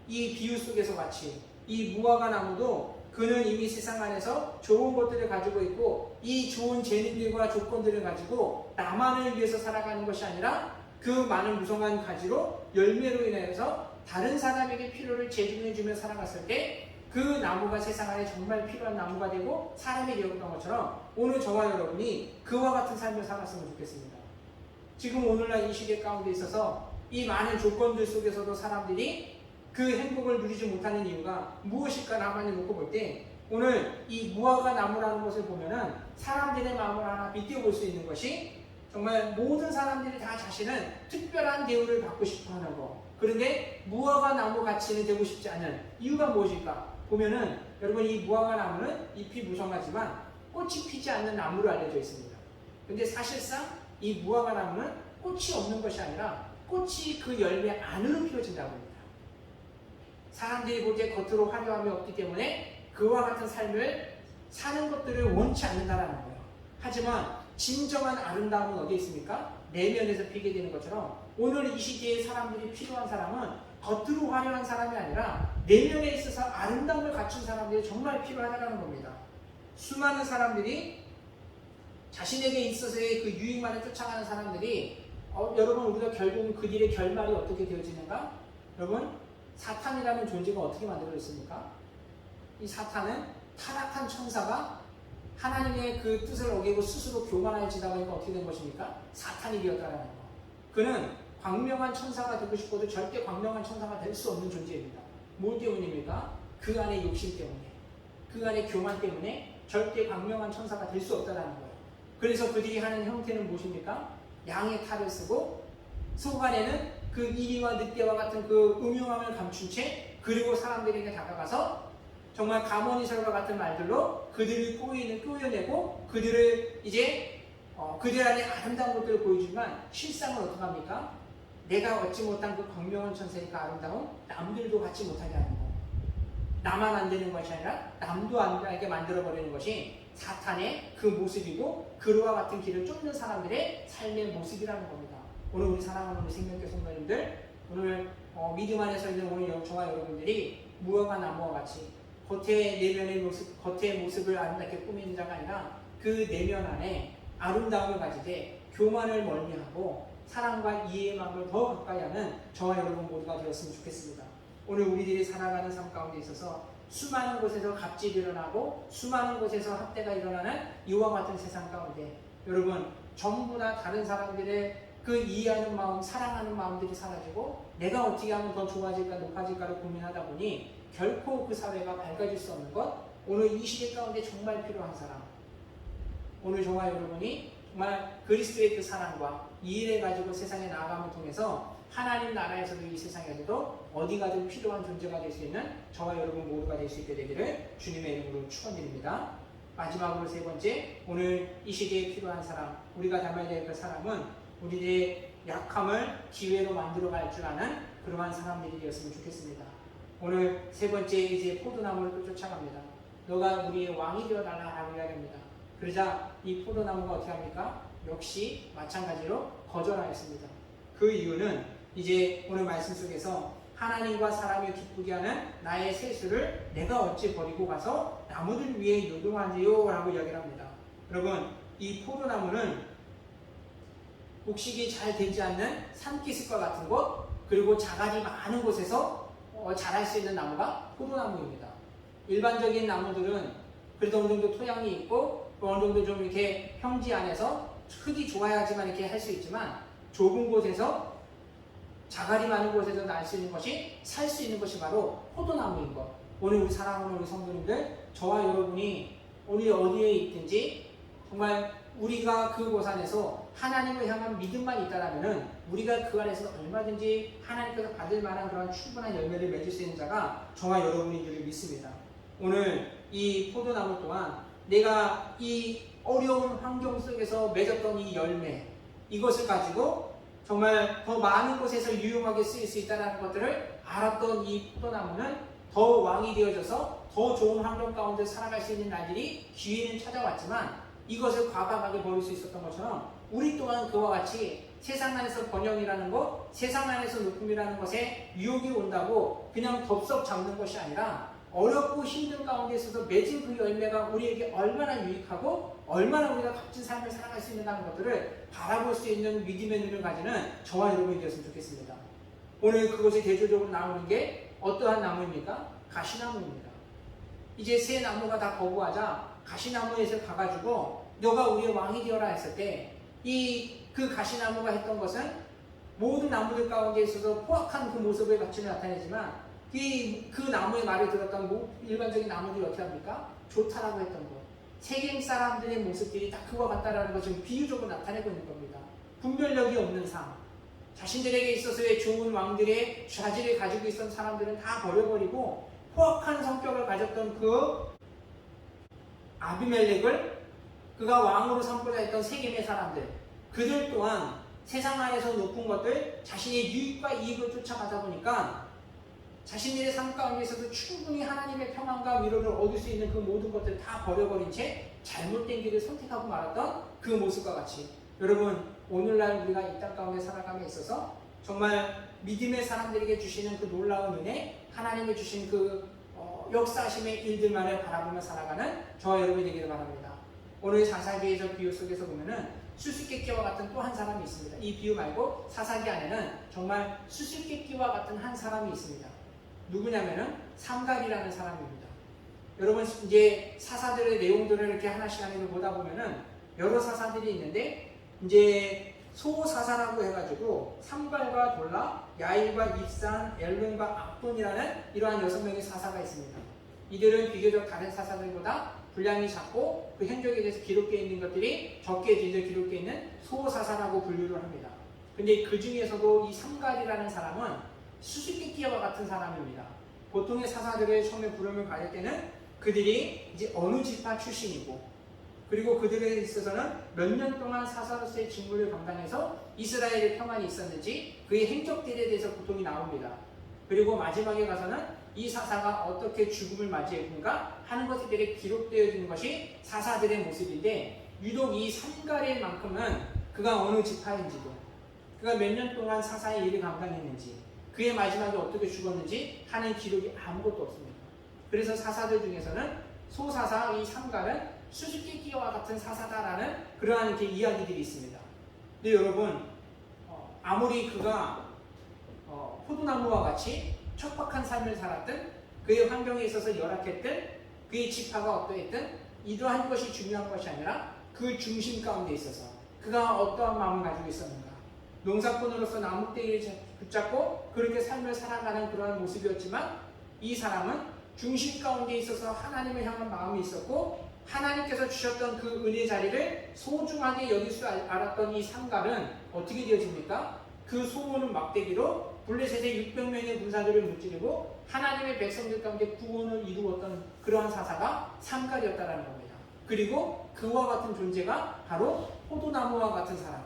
이 비유 속에서 같이 이 무화과 나무도 그는 이미 세상 안에서 좋은 것들을 가지고 있고 이 좋은 재능들과 조건들을 가지고 나만을 위해서 살아가는 것이 아니라 그 많은 무성한 가지로 열매로 인해서 다른 사람에게 필요를 제공해주며 살아갔을 때 그 나무가 세상 안에 정말 필요한 나무가 되고 사람이 되었던 것처럼 오늘 저와 여러분이 그와 같은 삶을 살았으면 좋겠습니다. 지금 오늘날 이 시대 가운데 있어서 이 많은 조건들 속에서도 사람들이 그 행복을 누리지 못하는 이유가 무엇일까 나만을 놓고 볼 때, 오늘 이 무화과 나무라는 것을 보면은 사람들의 마음을 하나 비껴볼 수 있는 것이, 정말 모든 사람들이 다 자신은 특별한 대우를 받고 싶어 하는 거. 그런데 무화과 나무 같이는 되고 싶지 않은 이유가 무엇일까? 보면은 여러분, 이 무화과 나무는 잎이 무성하지만 꽃이 피지 않는 나무로 알려져 있습니다. 근데 사실상 이 무화과 나무는 꽃이 없는 것이 아니라 꽃이 그 열매 안으로 피어진다고 합니다. 사람들이 볼 때 겉으로 화려함이 없기 때문에 그와 같은 삶을 사는 것들을 원치 않는다라는 거예요. 하지만 진정한 아름다움은 어디에 있습니까? 내면에서 피게 되는 것처럼 오늘 이 시대에 사람들이 필요한 사람은 겉으로 화려한 사람이 아니라 내면에 있어서 아름다움을 갖춘 사람들이 정말 필요하다는 겁니다. 수많은 사람들이 자신에게 있어서의 그 유익만을 쫓아가는 사람들이 여러분, 우리가 결국은 그들의 결말이 어떻게 되어지는가? 여러분, 사탄이라는 존재가 어떻게 만들어졌습니까? 이 사탄은 타락한 천사가 하나님의 그 뜻을 어기고 스스로 교만해지다 보니까 어떻게 된 것입니까? 사탄이 되었다는 거. 그는 광명한 천사가 되고 싶어도 절대 광명한 천사가 될 수 없는 존재입니다. 뭐 때문입니까? 그 안에 욕심 때문에, 그 안에 교만 때문에 절대 광명한 천사가 될 수 없다는 거예요. 그래서 그들이 하는 형태는 무엇입니까? 양의 탈을 쓰고 속 안에는 그 이리와 늑대와 같은 그 음흉함을 감춘 채, 그리고 사람들에게 다가가서 정말 가모니설과 같은 말들로 그들을 꼬여내고 그들을 이제 그들 안에 아름다운 것들을 보여주지만 실상은 어떻게 합니까? 내가 얻지 못한 그 광명한 천사니까 아름다움, 남들도 갖지 못하게 하는 거. 나만 안 되는 것이 아니라 남도 안 되게 만들어버리는 것이 사탄의 그 모습이고, 그와 같은 길을 쫓는 사람들의 삶의 모습이라는 겁니다. 오늘 우리 사랑하는 우리 생명교 성도님들, 오늘 믿음 안에 서 있는 오늘 저와 여러분들이 무화과 나무와 같이 겉의 모습을 아름답게 꾸미는 자가 아니라 그 내면 안에 아름다움을 가지되 교만을 멀리하고 사랑과 이해의 마음을 더 가까이 하는 저와 여러분 모두가 되었으면 좋겠습니다. 오늘 우리들이 살아가는 삶 가운데 있어서 수많은 곳에서 갑질이 일어나고 수많은 곳에서 학대가 일어나는 이와 같은 세상 가운데 여러분 전부 다 다른 사람들의 그 이해하는 마음, 사랑하는 마음들이 사라지고 내가 어떻게 하면 더 좋아질까 높아질까를 고민하다 보니 결코 그 사회가 밝아질 수 없는 것, 오늘 이 시대 가운데 정말 필요한 사람, 오늘 저와 여러분이 정말 그리스도의 그 사랑과 이해를 가지고 세상에 나아감을 통해서 하나님 나라에서도 이 세상에서도 어디 가든 필요한 존재가 될 수 있는 저와 여러분 모두가 될 수 있게 되기를 주님의 이름으로 축원드립니다. 마지막으로 세 번째, 오늘 이 시대에 필요한 사람, 우리가 닮아야 될 그 사람은 우리의 약함을 기회로 만들어갈 줄 아는 그러한 사람들이 되었으면 좋겠습니다. 오늘 세 번째 이제 포도나무를 또 쫓아갑니다. 너가 우리의 왕이 되어달라라고 이야기합니다. 그러자 이 포도나무가 어떻게 합니까? 역시 마찬가지로 거절하였습니다. 그 이유는 이제 오늘 말씀 속에서 하나님과 사람을 기쁘게 하는 나의 세수를 내가 어찌 버리고 가서 나무들 위에 요동하지요? 라고 이야기를 합니다. 여러분, 이 포도나무는 곡식이 잘 되지 않는 산기슭과 같은 곳, 그리고 자갈이 많은 곳에서 자랄 수 있는 나무가 포도나무입니다. 일반적인 나무들은 그래도 어느 정도 토양이 있고 또 어느 정도 좀 이렇게 평지 안에서 흙이 좋아야지만 이렇게 할 수 있지만 좁은 곳에서 자갈이 많은 곳에서 날 수 있는 것이 살 수 있는 것이 바로 포도나무인 것. 오늘 우리 사랑하는 우리 성도님들, 저와 여러분이 우리 어디에 있든지 정말 우리가 그곳 안에서 하나님을 향한 믿음만 있다라면은 우리가 그 안에서 얼마든지 하나님께서 받을 만한 그런 충분한 열매를 맺을 수 있는 자가 저와 여러분인 줄 믿습니다. 오늘 이 포도나무 또한 내가 이 어려운 환경 속에서 맺었던 이 열매, 이것을 가지고 정말 더 많은 곳에서 유용하게 쓰일 수 있다는 것들을 알았던 이 포도나무는 더 왕이 되어져서 더 좋은 환경 가운데 살아갈 수 있는 날들이 기회는 찾아왔지만 이것을 과감하게 버릴 수 있었던 것처럼 우리 또한 그와 같이 세상 안에서 번영이라는 것, 세상 안에서 높음이라는 것에 유혹이 온다고 그냥 덥석 잡는 것이 아니라 어렵고 힘든 가운데 있어서 맺은 그 열매가 우리에게 얼마나 유익하고 얼마나 우리가 값진 삶을 살아갈 수 있는다는 것들을 바라볼 수 있는 믿음의 눈을 가지는 저와 여러분이 되었으면 좋겠습니다. 오늘 그것이 대조적으로 나오는 게 어떠한 나무입니까? 가시나무입니다. 이제 새 나무가 다 거부하자 가시나무에서 가가지고 너가 우리의 왕이 되어라 했을 때 그 가시나무가 했던 것은 모든 나무들 가운데 있어서 포악한 그 모습을 같이 나타내지만 그 나무의 말을 들었던 일반적인 나무들이 어떻게 합니까? 좋다라고 했던 것. 세겜 사람들의 모습들이 다 그와 같다라는 것을 비유적으로 나타내고 있는 겁니다. 분별력이 없는 삶. 자신들에게 있어서의 좋은 왕들의 자질을 가지고 있었던 사람들은 다 버려버리고 포악한 성격을 가졌던 그 아비멜렉을 그가 왕으로 삼고자 했던 세겜의 사람들, 그들 또한 세상 안에서 높은 것들, 자신의 유익과 이익을 쫓아가다 보니까 자신들의 삶 가운데서도 충분히 하나님의 평안과 위로를 얻을 수 있는 그 모든 것들을 다 버려버린 채 잘못된 길을 선택하고 말았던 그 모습과 같이, 여러분 오늘날 우리가 이 땅 가운데 살아감에 있어서 정말 믿음의 사람들에게 주시는 그 놀라운 은혜, 하나님이 주신 그 역사하심의 일들만을 바라보며 살아가는 저와 여러분이 되기를 바랍니다. 오늘 사사기에서 비유 속에서 보면은 수수께끼와 같은 또 한 사람이 있습니다. 이 비유 말고 사사기 안에는 정말 수수께끼와 같은 한 사람이 있습니다. 누구냐면은 삼갈이라는 사람입니다. 여러분 이제 사사들의 내용들을 이렇게 하나씩 보다 보면은 여러 사사들이 있는데 이제 소사사라고 해가지고 삼갈과 돌라, 야일과 입산, 엘론과 압돈이라는 이러한 6명의 사사가 있습니다. 이들은 비교적 다른 사사들보다 분량이 작고 그 행적에 대해서 기록되어 있는 것들이 적게 기록되어 있는 소사사라고 분류를 합니다. 근데 그 중에서도 이 삼갈이라는 사람은 수수께끼와 같은 사람입니다. 보통의 사사들의 처음에 부름을 받을 때는 그들이 이제 어느 지파 출신이고, 그리고 그들에 있어서는 몇 년 동안 사사로서의 직무를 감당해서 이스라엘의 평안이 있었는지 그의 행적들에 대해서 보통이 나옵니다. 그리고 마지막에 가서는 이 사사가 어떻게 죽음을 맞이했는가 하는 것들이 기록되어 있는 것이 사사들의 모습인데, 유독 이 삼갈의 만큼은 그가 어느 지파인지도, 그가 몇 년 동안 사사의 일을 감당했는지, 그의 마지막에 어떻게 죽었는지 하는 기록이 아무것도 없습니다. 그래서 사사들 중에서는 소사사 이 삼갈은 수수께끼와 같은 사사다라는 그러한 이렇게 이야기들이 있습니다. 근데 여러분 아무리 그가 포도나무와 같이 척박한 삶을 살았든 그의 환경에 있어서 열악했든 그의 지파가 어떠했든 이러한 것이 중요한 것이 아니라 그 중심 가운데 있어서 그가 어떠한 마음을 가지고 있었는가. 농사꾼으로서 나무떼기를 붙잡고 그렇게 삶을 살아가는 그러한 모습이었지만 이 사람은 중심 가운데 있어서 하나님을 향한 마음이 있었고 하나님께서 주셨던 그 은혜 자리를 소중하게 여길 줄 알았던 이 상갈은 어떻게 되어집니까? 그 소원은 막대기로 블레셋의 600명의 군사들을 무찌르고 하나님의 백성들 가운데 구원을 이루었던 그러한 사사가 상갈이었다라는 겁니다. 그리고 그와 같은 존재가 바로 포도나무와 같은 사람.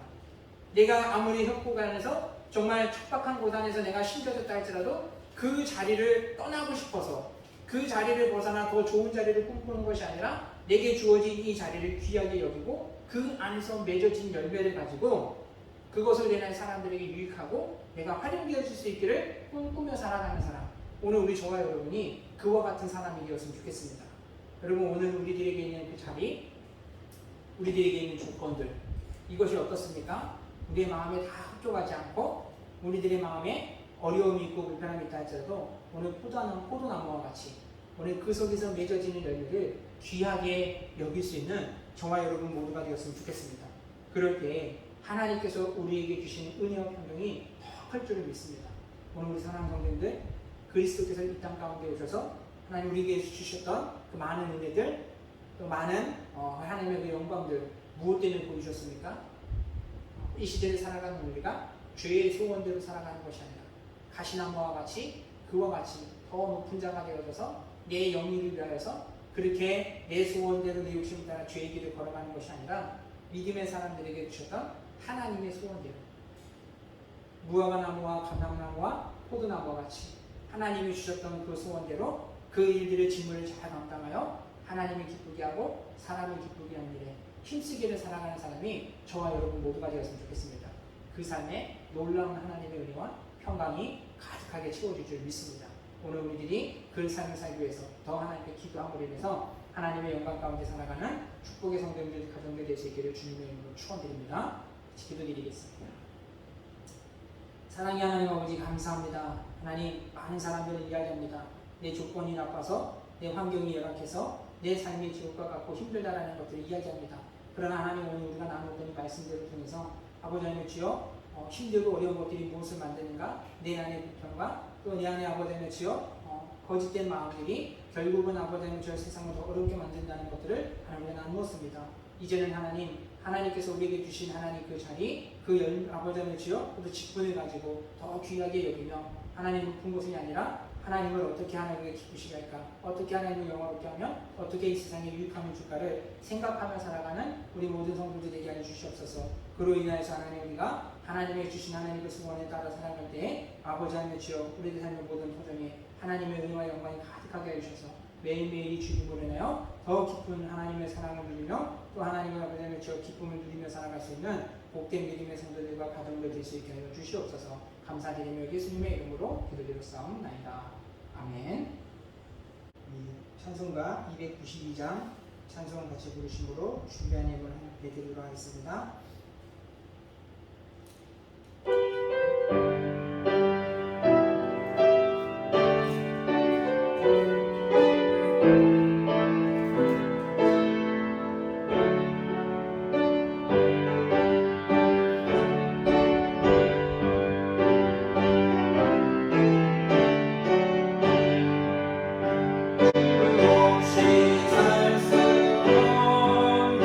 내가 아무리 혁고간에서 정말 척박한 고단에서 내가 심겨졌다 할지라도 그 자리를 떠나고 싶어서 그 자리를 벗어나 더 좋은 자리를 꿈꾸는 것이 아니라 내게 주어진 이 자리를 귀하게 여기고 그 안에서 맺어진 열매를 가지고 그것을 내는 사람들에게 유익하고 내가 활용되어질 수 있기를 꿈꾸며 살아가는 사람. 오늘 우리 저와 여러분이 그와 같은 사람이 되었으면 좋겠습니다. 여러분 오늘 우리들에게 있는 그 자리, 우리들에게 있는 조건들 이것이 어떻습니까? 우리의 마음에 다 흡족하지 않고 우리들의 마음에 어려움이 있고 불편함이 있다 할지라도 오늘 포도나무와 같이 오늘 그 속에서 맺어지는 열매를 귀하게 여길 수 있는 저와 여러분 모두가 되었으면 좋겠습니다. 그럴 때 하나님께서 우리에게 주신 은혜와 평강이 더 클 줄을 믿습니다. 오늘 우리 사랑하는 성도님들 그리스도께서 이 땅 가운데 오셔서 하나님 우리에게 주셨던 그 많은 은혜들 또 많은 하나님의 그 영광들 무엇 때문에 보여주셨습니까? 이 시대를 살아가는 우리가 죄의 소원대로 살아가는 것이 아니라 가시나무와 같이 그와 같이 더 높은 자가 되어져서 내 영리를 위하여서 그렇게 내 소원대로 내 욕심을 따라 죄의 길을 걸어가는 것이 아니라 믿음의 사람들에게 주셨던 하나님의 소원대로 무화과나무와 감람나무와 포도나무와 같이 하나님이 주셨던 그 소원대로 그 일들의 직무를 잘 감당하여 하나님을 기쁘게 하고 사람을 기쁘게 하는 일에 힘쓰기를 살아가는 사람이 저와 여러분 모두가 되었으면 좋겠습니다. 그 삶에 놀라운 하나님의 은혜와 평강이 가득하게 채워질 줄 믿습니다. 오늘 우리들이 그 삶을 살기 위해서 더 하나님께 기도함으로 인해서 하나님의 영광 가운데 살아가는 축복의 성도님들 가정들 될 수 있기를 주님의 이름으로 축원드립니다. 기도드리겠습니다. 사랑의 하나님 아버지 감사합니다. 하나님 많은 사람들은 이야기합니다. 내 조건이 나빠서 내 환경이 열악해서 내 삶이 지옥과 같고 힘들다라는 것들을 이야기합니다. 그러나 하나님 오늘 우리가 나누던 말씀들을 통해서 아버지 하나님 주여 힘들고 어려운 것들이 무엇을 만드는가 내 안의 불평과 또 내 안에 아버지 하나님 주여 거짓된 마음들이 결국은 아버지 하나님 주여 세상을 더 어렵게 만든다는 것들을 하나님과 나누었습니다. 이제는 하나님께서 우리에게 주신 하나님 그 자리 아버지 하나님 주여 또 직분을 가지고 더 귀하게 여기며 하나님 높은 것이 아니라 하나님을 어떻게 하나님을 기쁘시게 할까? 어떻게 하나님을 영화롭게 하면 어떻게 이 세상에 유익함을 줄까를 생각하며 살아가는 우리 모든 성도들 되게 하여 주시옵소서. 그로 인하여서 하나님 우리가 하나님의 주신 하나님의 소원에 따라 살아갈 때에 아버지 하나님 주여 우리들 삶의 모든 도전에 하나님의 은혜와 영광이 가득하게 해주셔서 매일매일 주님으로 인하여 더 깊은 하나님의 사랑을 누리며 또 하나님의 아버지 하나님 주여 기쁨을 누리며 살아갈 수 있는 복된 믿음의 성도들과 가정들 될 수 있게 하여 주시옵소서. 감사드리며 예수님의 이름으로 기도드렸사옵나이다. 아멘. 찬송가 292장 찬송 같이 부르심으로 준비한 예물 함께 드리도록 하겠습니다. 없이 살 수 없네.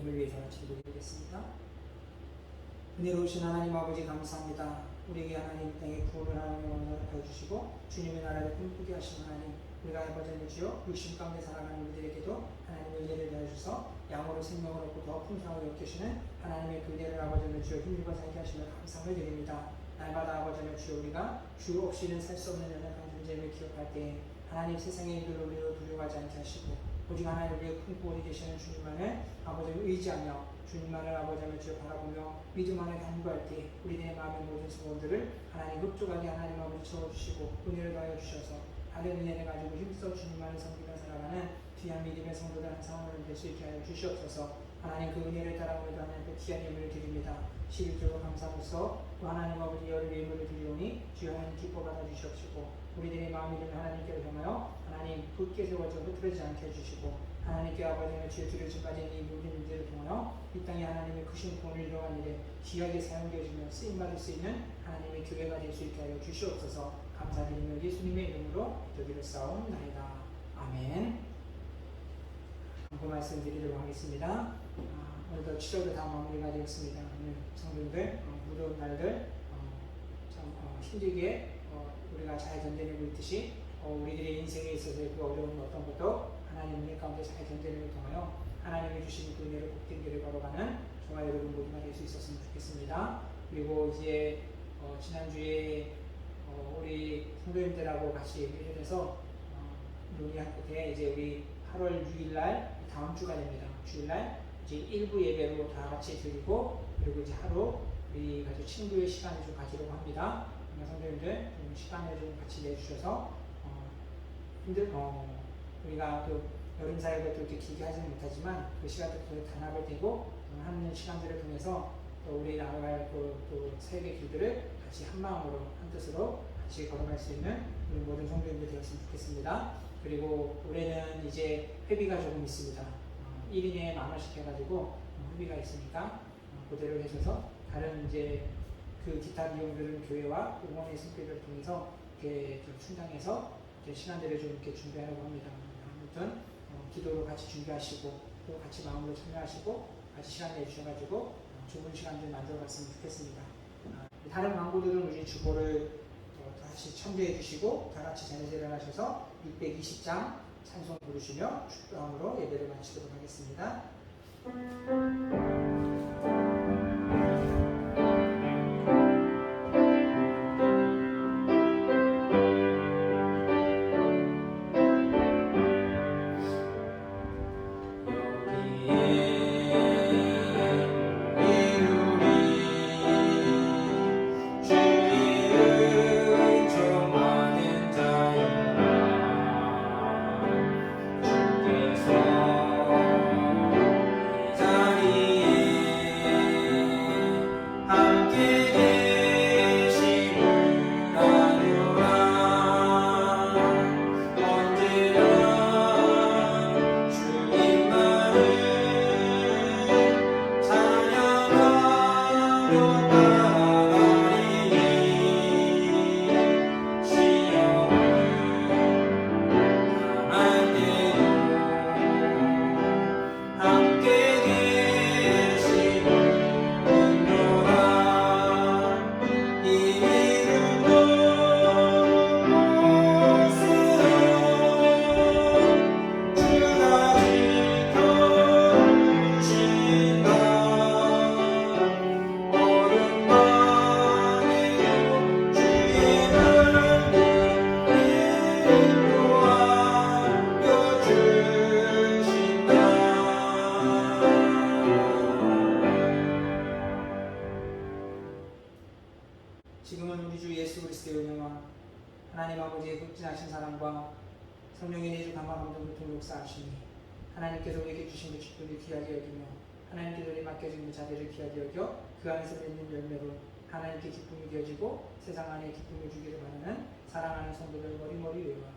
기쁨을 위해서 같이 기도드리겠습니다. 은혜로우신 하나님 아버지 감사합니다. 우리에게 하나님 땅의 구원을 하나님 원하여 주시고 주님의 나라를 꿈꾸게 하신 하나님, 우리가 아버지를 주여 육신 가운데 살아가는 우리들에게도 하나님의 은혜를 더하셔서 양으로 생명을 얻고 더 풍성하게 여기시는 하나님의 그 은혜를 아버지를 주여 힘입어 살게 하시며 감사를 드립니다. 날마다 아버지를 주여 우리가 주 없이는 살 수 없는 연약한 존재를 기억할 때 하나님 세상의 일들로 우리로 두려워하지 않게 하시고 오직 하나님 우리의 품고 계시는 주님만을 아버지를 의지하며 주님만을 아버지를 주여 바라보며 믿음 안에 간구할 때 우리들의 마음의 모든 소원들을 하나님 흡족하게 하나님 아버지 채워주시고 은혜를 더하여 주셔서 다른 은혜를 가지고 힘써 주님만을 섬기며 살아가는 귀한 믿음의 성도들 한 상황을 될 수 있게 하여 주시옵소서. 하나님 그 은혜를 따라 오늘도 하나님께 귀한 예물을 드립니다. 11조로 감사로서 또 하나님 아버지 열의 예물을 드리오니 주여 하나님 기뻐 받아 주시옵시고 우리들의 마음이 하나님께로 향하여 하나님 굳게 세워져 흐트러지지 않게 해주시고 하나님께 아버지의 주의 드려진 빠진 이 모든 일들을 통하여 이 땅에 하나님의 크신 구원을 이루어간 일에 귀하게 사용되어지며 쓰임받을 수 있는 하나님의 교회가 될 수 있게 하여 주시옵소서. 감사드리며 예수님의 이름으로 기도드렸사옵나이다. 아멘. 그 말씀 드리도록 하겠습니다. 오늘도 치료도 다 마무리가 되었습니다. 오늘 성도님들 무더운 날들 참 힘들게 우리가 잘 견뎌내고 있듯이 우리들의 인생에 있어서의 그 어려운 어떤 것도 하나님 은혜 가운데 잘 견뎌내를 통하여 하나님이 주신 그 은혜를 복된 길을 걸어가는 저와 여러분 모두가 될 수 있었으면 좋겠습니다. 그리고 이제 지난주에 우리 성도님들하고 같이 회견해서 논의한 끝에 이제 우리 8월 6일날 다음 주가 됩니다. 주일날 이제 일부 예배로 다 같이 드리고 그리고 이제 하루 우리 가족 친구의 시간을 좀 가지려고 합니다. 성도님들 좀 시간을 좀 같이 내주셔서 우리가 또 여름 사역을 또 이렇게 길게 하지는 못하지만 그 시간도 또 단합을 되고 하는 시간들을 통해서 또 우리 나아갈 또 사역의 길들을 같이 한 마음으로 한 뜻으로 같이 걸어갈 수 있는 우리 모든 성도님들 되었으면 좋겠습니다. 그리고 올해는 이제 회비가 조금 있습니다. 1인에 10,000원씩 해가지고 회비가 있으니까 그대로 해줘서 다른 이제 그 기타 비용들은 교회와 응원의 선교를 통해서 이렇게 좀 충당해서 이제 시간들을 좀 이렇게 준비하려고 합니다. 아무튼 기도로 같이 준비하시고 또 같이 마음으로 참여하시고 같이 시간 내주셔가지고 좋은 시간들 만들어갔으면 좋겠습니다. 다른 광고들은 우리 주보를 다시 참조해 주시고 다 같이 자리제를 하셔서 620장 찬송 부르시며 축도함으로 예배를 마치도록 하겠습니다. 지금은 우리 주 예수 그리스도의 은혜와 하나님 아버지의 극진하신 사랑과 성령의 내주 감화감동 교통 역사하시니 하나님께서 우리에게 주신 그 축복을 귀하게 여기며 하나님께서 우리 맡겨진 그 자리를 귀하게 여겨 그 안에서 맺는 열매로 하나님께 기쁨이 되어지고 세상 안에 기쁨을 주기를 바라는 사랑하는 성도들 머리머리 위와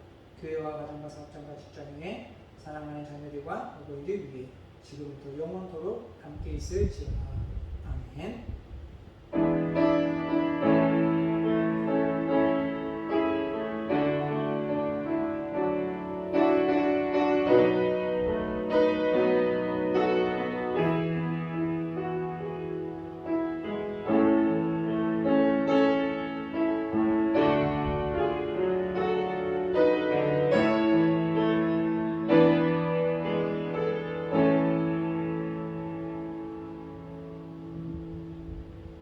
교회와 가정과 사업장과 직장에 사랑하는 자녀들과 어버이들 위해 지금부터 영원토록 함께 있을지어다. 아멘.